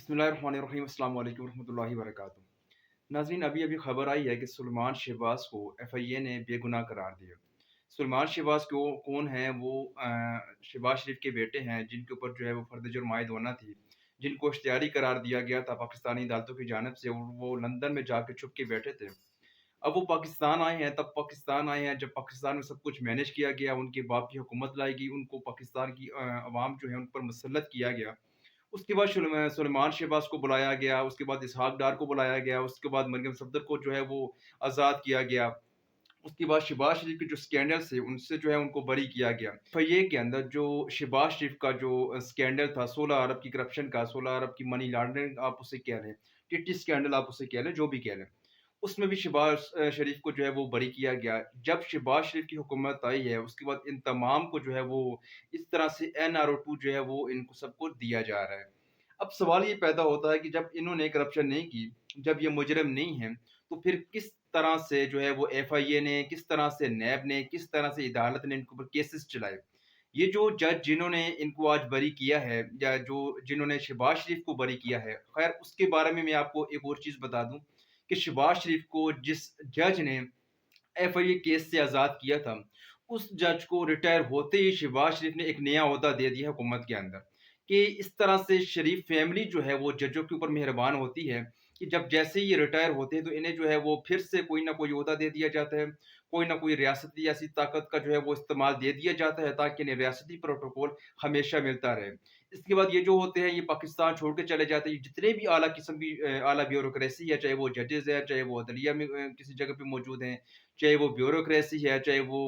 बिस्मिल्लाहिर्रहमानिर्रहीम अस्सलाम वालेकुम रहमतुल्लाहि व बरकातुहू। नाज़रीन, अभी अभी खबर आई है कि सुलेमान शहबाज को एफआईए ने बेगुनाह करार दिया। सुलेमान शहबाज को कौन है वो शहबाज शरीफ के बेटे हैं जिनके ऊपर जो है वो फर्द जुर्म आयद होना थी, जिनको इख्तियारी करार दिया गया था पाकिस्तानी अदालतों की जानिब से, और वो लंदन में जाके छुप के बैठे थे। अब वो पाकिस्तान आए हैं, तब पाकिस्तान आए हैं जब पाकिस्तान में सब कुछ मैनेज किया गया, उनके बाप की हुकूमत लाई गई, उनको पाकिस्तान की अवाम जो है उन पर मुसल्लत किया गया। उसके बाद सुलेमान शहबाज को बुलाया गया, उसके बाद इसहाक डार को बुलाया गया, उसके बाद मरियम सफदर को जो है वो आज़ाद किया गया। उसके बाद शहबाज शरीफ के जो स्कैंडल्स थे उनसे जो है उनको बरी किया गया। एफआईए के अंदर जो शहबाज शरीफ का जो स्कैंडल था 16 अरब की करप्शन का, 16 अरब की मनी लॉन्ड्रिंग आप उसे कह लें, टिट्टी स्कैंडल आप उसे कह लें, जो भी कह लें, उसमें भी शहबाज शरीफ को जो है वो बरी किया गया। जब शहबाज शरीफ की हुकूमत आई है उसके बाद इन तमाम को जो है वो इस तरह से NRO2 जो है वो इनको सबको दिया जा रहा है। अब सवाल ये पैदा होता है कि जब इन्होंने करप्शन नहीं की, जब ये मुजरिम नहीं हैं, तो फिर किस तरह से जो है वो एफआईए ने, किस तरह से नैब ने, किस तरह से अदालत ने इनके ऊपर केसेस चलाए। ये जो जज जिन्होंने इनको आज बरी किया है, या जो जिन्होंने शहबाज शरीफ को बरी किया है, खैर उसके बारे में मैं आपको एक और चीज़ बता दूं कि शहबाज शरीफ को जिस जज ने एफआईए केस से आज़ाद किया था, उस जज को रिटायर होते ही शहबाज शरीफ ने एक नया ओहदा दे दिया हुकूमत के अंदर, कि इस तरह से शरीफ फैमिली जो है वो जजों के ऊपर मेहरबान होती है कि जब जैसे ही ये रिटायर होते हैं तो इन्हें जो है वो फिर से कोई ना कोई ओहदा दे दिया जाता है, कोई ना कोई रियासती ऐसी ताकत का जो है वो इस्तेमाल दे दिया जाता है ताकि इन्हें रियासती प्रोटोकॉल हमेशा मिलता रहे। इसके बाद ये जो होते हैं ये पाकिस्तान छोड़ के चले जाते हैं, जितने भी आला किस्म की आला ब्यूरोक्रेसी है, चाहे वो जजेस है, चाहे वो अदलिया में किसी जगह पे मौजूद हैं, चाहे वो ब्यूरोक्रेसी है, चाहे वो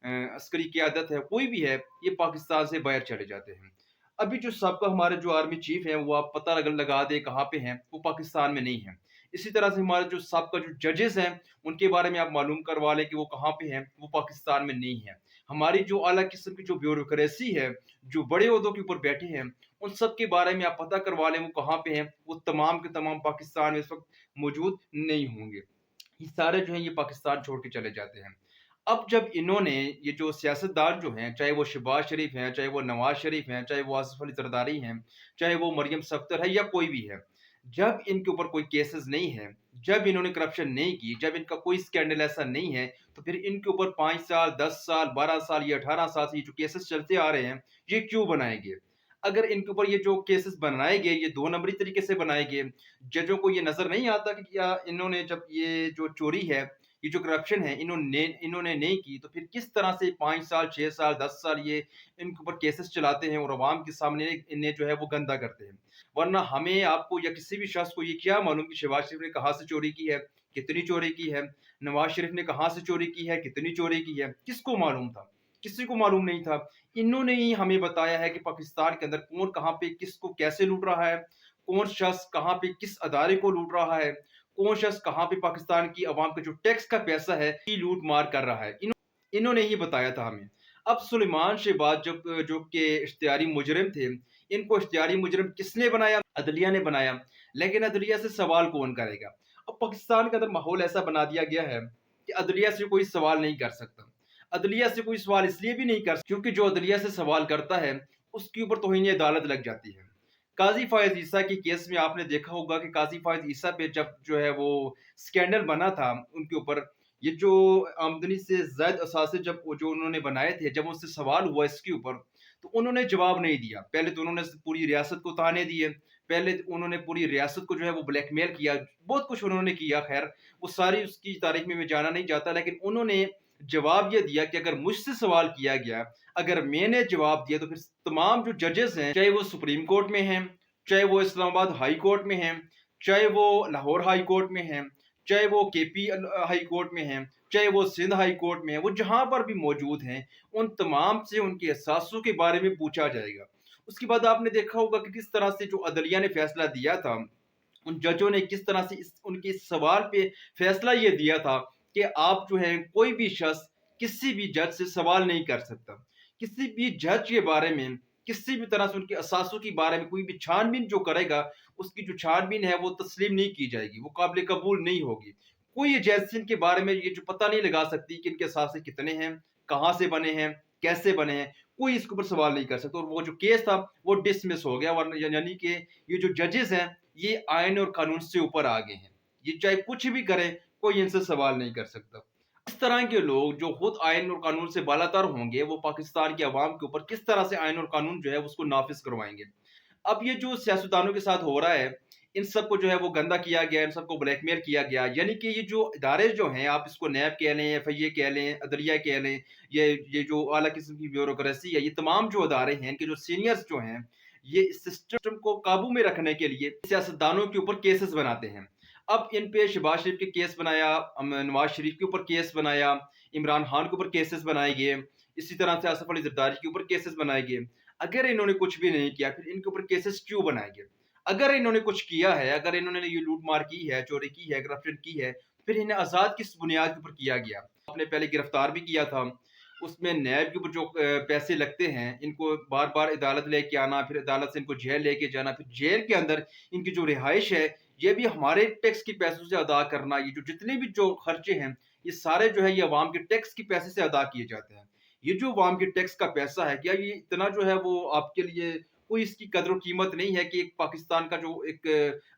अस्करी क़यादत है, कोई भी है, ये पाकिस्तान से बाहर चले जाते हैं। अभी जो साबका हमारे जो आर्मी चीफ हैं, वो आप पता लगा दें कहाँ पे हैं, वो पाकिस्तान में नहीं हैं। इसी तरह से हमारे जो साबका जो जजेस हैं, उनके बारे में आप मालूम करवा लें कि वो कहाँ पे हैं, वो पाकिस्तान में नहीं हैं। हमारी जो आला किस्म की जो ब्यूरोक्रेसी है, जो बड़े ओहदों के ऊपर बैठे हैं, उन सब के बारे में आप पता करवा लें वो कहाँ पे हैं, वो तमाम के तमाम पाकिस्तान में इस वक़्त मौजूद नहीं होंगे। ये सारे जो हैं ये पाकिस्तान छोड़ के चले जाते हैं। अब जब इन्होंने ये जो सियासतदान जो हैं, चाहे वो शहबाज शरीफ हैं, चाहे वो नवाज शरीफ हैं, चाहे वो आसिफ अली जरदारी हैं, चाहे वो मरियम सफ्दर है या कोई भी है, जब इनके ऊपर कोई केसेस नहीं है, जब इन्होंने करप्शन नहीं की, जब इनका कोई स्कैंडल ऐसा नहीं है, तो फिर इनके ऊपर 5 साल, 10 साल, 12 साल या 18 साल से ये जो केसेस चलते आ रहे हैं, ये क्यों बनाए गए? अगर इनके ऊपर ये जो केसेस बनाए गए, ये 2 नंबरी तरीके से बनाए गए, जजों को ये नज़र नहीं आता कि क्या इन्होंने जब ये जो चोरी है, ये जो करप्शन है इन्होंने नहीं की, तो फिर किस तरह से 5 साल, 6 साल, 10 साल ये इनके ऊपर केसेस चलाते हैं और अवाम के सामने इन्हें जो है वो गंदा करते हैं। वरना हमें, आपको या किसी भी शख्स को ये क्या मालूम कि शहबाज शरीफ ने कहाँ से चोरी की है, कितनी चोरी की है, नवाज शरीफ ने कहाँ से चोरी की है, कितनी चोरी की है, किसको मालूम था? किसी को मालूम नहीं था। इन्होंने ही हमें बताया है कि पाकिस्तान के अंदर कौन कहाँ पे किसको कैसे लूट रहा है, कौन शख्स कहाँ पे किस अदारे को लूट रहा है, कौन शख्स कहाँ पे पाकिस्तान की अवाम का जो टैक्स का पैसा है ये लूट मार कर रहा है। इन्होंने ही बताया था हमें। अब सुलेमान शहबाज जब जो कि इख्तियारी मुजरिम थे, इनको इख्तियारी मुजरिम किसने बनाया? अदलिया ने बनाया। लेकिन अदलिया से सवाल कौन करेगा? अब पाकिस्तान के अंदर माहौल ऐसा बना दिया गया है कि अदलिया से कोई सवाल नहीं कर सकता। अदलिया से कोई सवाल इसलिए भी नहीं कर क्योंकि जो अदलिया से सवाल करता है उसके ऊपर तौहीन अदालत लग जाती है। काजी फायज ईसा के केस में आपने देखा होगा कि काजी फायज ईसा पे जब जो है वो स्कैंडल बना था उनके ऊपर, ये जो आमदनी से ज़ायद असासे जब वो जो उन्होंने बनाए थे, जब उनसे सवाल हुआ इसके ऊपर, तो उन्होंने जवाब नहीं दिया। पहले तो उन्होंने पूरी रियासत को ताने दिए, पहले उन्होंने पूरी रियासत को जो है वो ब्लैकमेल किया, बहुत कुछ उन्होंने किया। खैर वो सारी उसकी तारीख में मैं जाना नहीं चाहता, लेकिन उन्होंने जवाब ये दिया कि अगर मुझसे सवाल किया गया, अगर मैंने जवाब दिया, तो फिर तमाम जो जजेस हैं, चाहे वो सुप्रीम कोर्ट में हैं, चाहे वो इस्लामाबाद हाई कोर्ट में हैं, चाहे वो लाहौर हाई कोर्ट में हैं, चाहे वो केपी हाई कोर्ट में हैं, चाहे वो सिंध हाई कोर्ट में है, वो जहां पर भी मौजूद हैं, उन तमाम से उनके एहसासों के बारे में पूछा जाएगा। उसके बाद आपने देखा होगा कि किस तरह से जो अदलिया ने फैसला दिया था, उन जजों ने किस तरह से उनके इस सवाल पे फैसला ये दिया था कि आप जो है कोई भी शख्स किसी भी जज से सवाल नहीं कर सकता। किसी भी जज के बारे में, किसी भी तरह से उनके असासों के बारे में कोई भी छानबीन जो करेगा, उसकी जो छानबीन है वो तस्लीम नहीं की जाएगी, वो काबिल कबूल नहीं होगी। कोई एजेंसी इनके बारे में ये जो पता नहीं लगा सकती कि इनके असासे कितने हैं, कहाँ से बने हैं, कैसे बने हैं, कोई इसके ऊपर सवाल नहीं कर सकता। और वो जो केस था वो डिसमिस हो गया, वरना यानी कि ये जो जजेस हैं ये आइन और कानून से ऊपर आ गए हैं। ये चाहे कुछ भी करें, कोई इनसे सवाल नहीं कर सकता। इस तरह के लोग जो खुद आइन और कानून से बालातर होंगे, वो पाकिस्तान की आवाम के ऊपर किस तरह से आइन और कानून जो है उसको नाफिज करवाएंगे। अब ये जो सियासतदानों के साथ हो रहा है, इन सबको जो है वो गंदा किया गया, इन सबको ब्लैकमेल किया गया। यानी कि ये जो इदारे जो हैं, आप इसको नैब कह लें, एफआईए कह लें, अदलिया कह लें, ये जो आला किस्म की ब्यूरोक्रेसी है, ये तमाम जो अदारे हैं, इनके जो सीनियर्स जो हैं, ये इस सिस्टम को काबू में रखने के लिए सियासतदानों के ऊपर केसेस बनाते हैं। अब इन पे शहबाज शरीफ के केस बनाया, नवाज शरीफ के ऊपर केस बनाया, इमरान खान के ऊपर केसेस बनाए गए, इसी तरह से आसफ अली जरदारी के ऊपर केसेस बनाए गए। अगर इन्होंने कुछ भी नहीं किया, फिर इनके ऊपर केसेस क्यों बनाए गए? अगर इन्होंने कुछ किया है, अगर इन्होंने ये लूट मार की है, चोरी की है, करप्शन की है, फिर इन्हें आज़ाद किस बुनियाद के ऊपर किया गया? आपने पहले गिरफ्तार भी किया था, उसमें नैब के ऊपर जो पैसे लगते हैं, इनको बार-बार अदालत लेके आना, फिर अदालत से इनको जेल लेके जाना, फिर जेल के अंदर इनकी जो रिहाइश है, ये भी हमारे टैक्स के पैसों से अदा करना। ये जो जितने भी जो खर्चे हैं, ये सारे जो है ये अवाम के टैक्स के पैसे से अदा किए जाते हैं। ये जो अवाम के टैक्स का पैसा है, क्या ये इतना जो है वो आपके लिए कोई इसकी कदर कीमत नहीं है कि एक पाकिस्तान का जो एक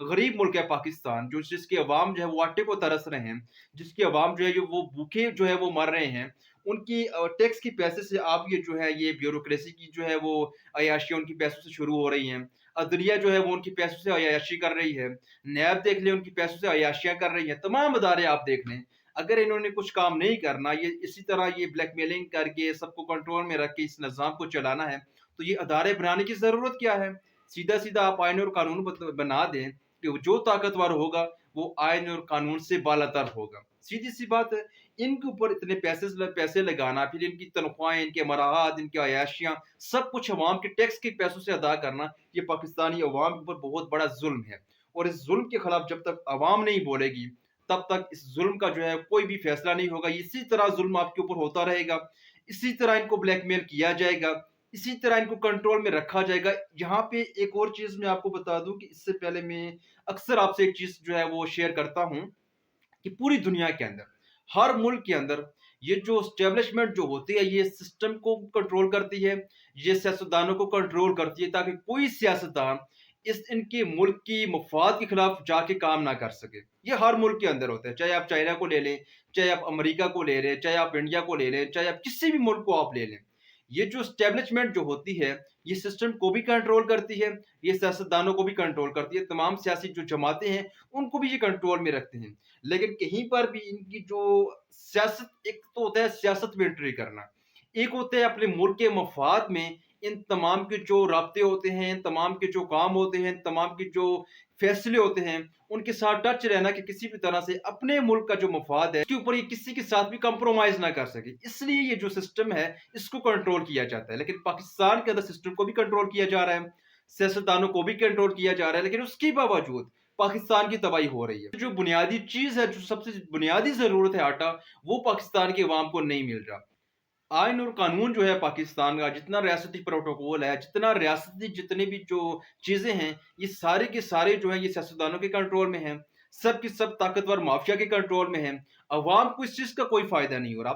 गरीब मुल्क है पाकिस्तान, जो जिसके अवाम जो है वो आटे को तरस रहे हैं, जिसके अवाम जो है वो भूखे जो है वो मर रहे हैं, उनकी टैक्स की पैसे से आप ये जो है ये ब्यूरोक्रेसी की जो है वो अय्याशियाँ उनकी पैसों से शुरू हो रही हैं। अदलिया जो है वो उनकी पैसों से अय्याशी कर रही है। नैब देख लें, उनकी पैसों से अय्याशियाँ कर रही हैं। तमाम अदारे आप देख लें, अगर इन्होंने कुछ काम नहीं करना, ये इसी तरह ये ब्लैकमेलिंग करके सबको कंट्रोल में रख के इस निज़ाम को चलाना है, तो ये अदारे बनाने की ज़रूरत क्या है? सीधा-सीधा आप आइन और कानून बना दें कि जो ताकतवर होगा, वो आइन और कानून से बालातर होगा। सीधी-सी बात है। इनके ऊपर इतने पैसे लगाना, फिर इनकी तनख्वाहें, इनके मराहत, इनकी अय्याशियाँ, सब कुछ अवाम के टैक्स के पैसों से अदा करना, ये पाकिस्तानी अवाम के ऊपर बहुत बड़ा ज़ुल्म है। और इस ज़ुल्म के खिलाफ जब तक अवाम नहीं बोलेगी, तब तक इस ज़ुल्म का जो है कोई भी फैसला नहीं होगा। इसी तरह ज़ुल्म आपके ऊपर होता रहेगा, इसी तरह इनको ब्लैकमेल किया जाएगा, इसी तरह इनको कंट्रोल में रखा जाएगा। यहाँ पे एक और चीज़ मैं आपको बता दूँ कि इससे पहले मैं अक्सर आपसे एक चीज़ जो है वो शेयर करता हूँ कि पूरी दुनिया के अंदर, हर मुल्क के अंदर ये जो एस्टेब्लिशमेंट जो होती है, ये सिस्टम को कंट्रोल करती है, ये सियासतदानों को कंट्रोल करती है, ताकि कोई सियासतदान इस इनके मुल्क की मफाद के खिलाफ जाके काम ना कर सके। ये हर मुल्क के अंदर होता है, चाहे आप चाइना को ले लें, चाहे आप अमेरिका को ले लें, चाहे आप इंडिया को ले लें, चाहे आप किसी भी मुल्क को आप ले लें। ये जो एस्टेब्लिशमेंट जो होती है, ये सिस्टम को भी कंट्रोल करती है, ये सियासतदानों को भी कंट्रोल करती है, तमाम सियासी जो जमातें हैं, उनको भी ये कंट्रोल में रखते हैं। लेकिन कहीं पर भी इनकी जो सियासत, एक तो होता है सियासत में एंट्री करना, एक होता है अपने मुल्क के मफाद में इन तमाम के जो राब्ते होते हैं, इन तमाम के जो काम होते हैं, इन तमाम के जो फैसले होते हैं, उनके साथ टच रहना कि किसी भी तरह से अपने मुल्क का जो मफाद है, उसके ऊपर ये किसी के साथ भी कंप्रोमाइज़ ना कर सके। इसलिए ये जो सिस्टम है, इसको कंट्रोल किया जाता है। लेकिन पाकिस्तान के अंदर सिस्टम को भी कंट्रोल किया जा रहा है, सियासतदानों को भी कंट्रोल किया जा रहा है, लेकिन उसके बावजूद पाकिस्तान की तबाही हो रही है। जो बुनियादी चीज़ है, जो सबसे बुनियादी ज़रूरत है आटा, वो पाकिस्तान की अवाम को नहीं मिल रहा। आइन और कानून जो है पाकिस्तान का, जितना रियासती प्रोटोकॉल है, जितना रियासती जितनी भी जो चीज़ें हैं, ये सारे के सारे जो हैं ये सियासतदानों के कंट्रोल में हैं। सब के सब ताकतवर माफिया के कंट्रोल में हैं। अवाम को इस चीज़ का कोई फ़ायदा नहीं हो रहा।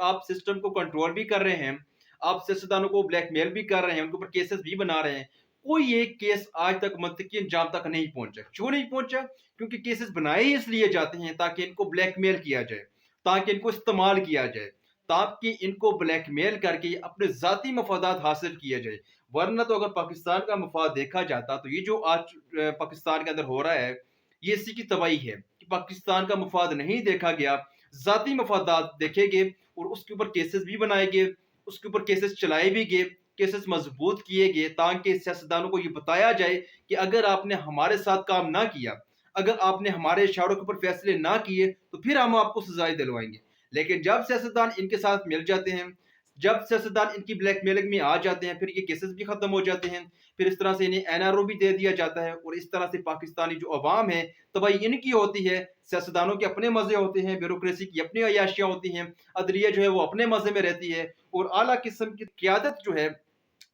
आप सिस्टम को कंट्रोल भी कर रहे हैं, आप सियासतदानों को ब्लैकमेल भी कर रहे हैं, उनके ऊपर केसेस भी बना रहे हैं। कोई एक केस आज तक मंतकी अंजाम तक नहीं पहुँचा। क्यों नहीं पहुँचा? क्योंकि केसेस बनाए ही इसलिए जाते हैं ताकि इनको ब्लैकमेल किया जाए, ताकि इनको इस्तेमाल किया जाए, ताकि इनको ब्लैकमेल करके अपने ज़ाती मफादात हासिल किया जाए। वरना तो अगर पाकिस्तान का मफाद देखा जाता, तो ये जो आज पाकिस्तान के अंदर हो रहा है, ये इसी की तबाही है कि पाकिस्तान का मफाद नहीं देखा गया, ज़ाती मफादात देखे गए और उसके ऊपर केसेस भी बनाए गए, उसके ऊपर केसेस चलाए भी गए, केसेस मजबूत किए गए, ताकि सियासतदानों को ये बताया जाए कि अगर आपने हमारे साथ काम ना किया, अगर आपने हमारे इशारों के ऊपर फैसले ना किए, तो फिर हम आपको सजाएं दिलवाएंगे। लेकिन जब सियासतदान इनके साथ मिल जाते हैं, जब सियासतदान इनकी ब्लैकमेलिंग में आ जाते हैं, फिर ये केसेस भी खत्म हो जाते हैं, फिर इस तरह से इन्हें एनआरओ भी दे दिया जाता है और इस तरह से पाकिस्तानी जो अवाम है, तबाही इनकी होती है। सियासतदानों के अपने मजे होते हैं, ब्यूरोक्रेसी की अपनी अय्याशियाँ होती हैं, अदलिया जो है वो अपने मजे में रहती है और आला किस्म की क़यादत जो है,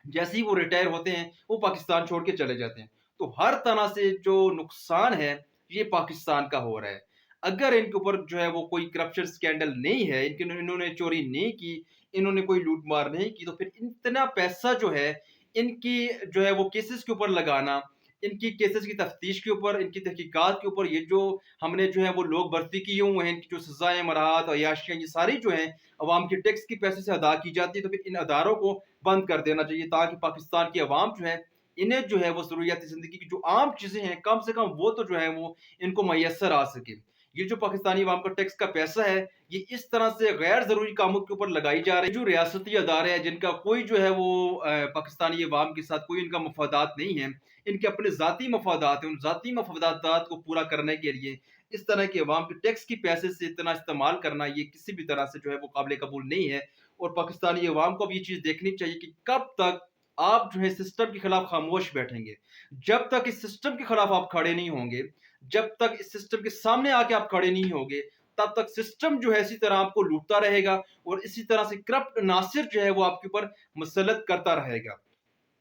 जैसे ही वो रिटायर होते हैं, वो पाकिस्तान छोड़ के चले जाते हैं। तो हर तरह से जो नुकसान है, ये पाकिस्तान का हो रहा है। अगर इनके ऊपर जो है वो कोई करप्शन स्कैंडल नहीं है, इन्होंने चोरी नहीं की, इन्होंने कोई लूट-मार नहीं की, तो फिर इतना पैसा जो है, इनकी जो है वो केसेस के ऊपर लगाना, ان کی کیسز کی تفتیش کے اوپر، ان کی تحقیقات کے اوپر، یہ جو ہم نے جو ہے وہ لوگ بھرتی کیے ہوئے ہیں، ان کی جو سزائیں، مراحت، عیاشیاں، یہ ساری جو ہیں عوام کے ٹیکس کی پیسے سے ادا کی جاتی ہے، تو پھر ان اداروں کو بند کر دینا چاہیے، تاکہ پاکستان کی عوام جو ہے انہیں جو ہے وہ ضروریات زندگی کی جو عام چیزیں ہیں کم سے کم وہ تو جو ہے وہ ان کو میسر آ سکے۔ یہ جو پاکستانی عوام کا ٹیکس کا پیسہ ہے، یہ اس طرح سے غیر ضروری کاموں کے اوپر لگائی جا رہی ہے۔ جو ریاستی ادارے ہیں جن کا کوئی جو ہے وہ پاکستانی عوام کے ساتھ کوئی ان کا مفادات نہیں ہے، ان کے اپنے ذاتی مفادات ہیں، ان ذاتی مفادات کو پورا کرنے کے لیے اس طرح کے عوام کے ٹیکس کی پیسے سے اتنا استعمال کرنا، یہ کسی بھی طرح سے جو ہے وہ قابل قبول نہیں ہے۔ اور پاکستانی عوام کو بھی یہ چیز دیکھنی چاہیے کہ کب تک آپ جو ہے سسٹم کے خلاف خاموش بیٹھیں گے۔ جب تک اس سسٹم کے خلاف آپ کھڑے نہیں ہوں گے، جب تک اس سسٹم کے سامنے آ کے آپ کھڑے نہیں ہوں گے، تب تک سسٹم جو ہے اسی طرح آپ کو لوٹتا رہے گا، اور اسی طرح سے کرپٹ عناصر جو ہے وہ آپ کے اوپر مسلط کرتا رہے گا۔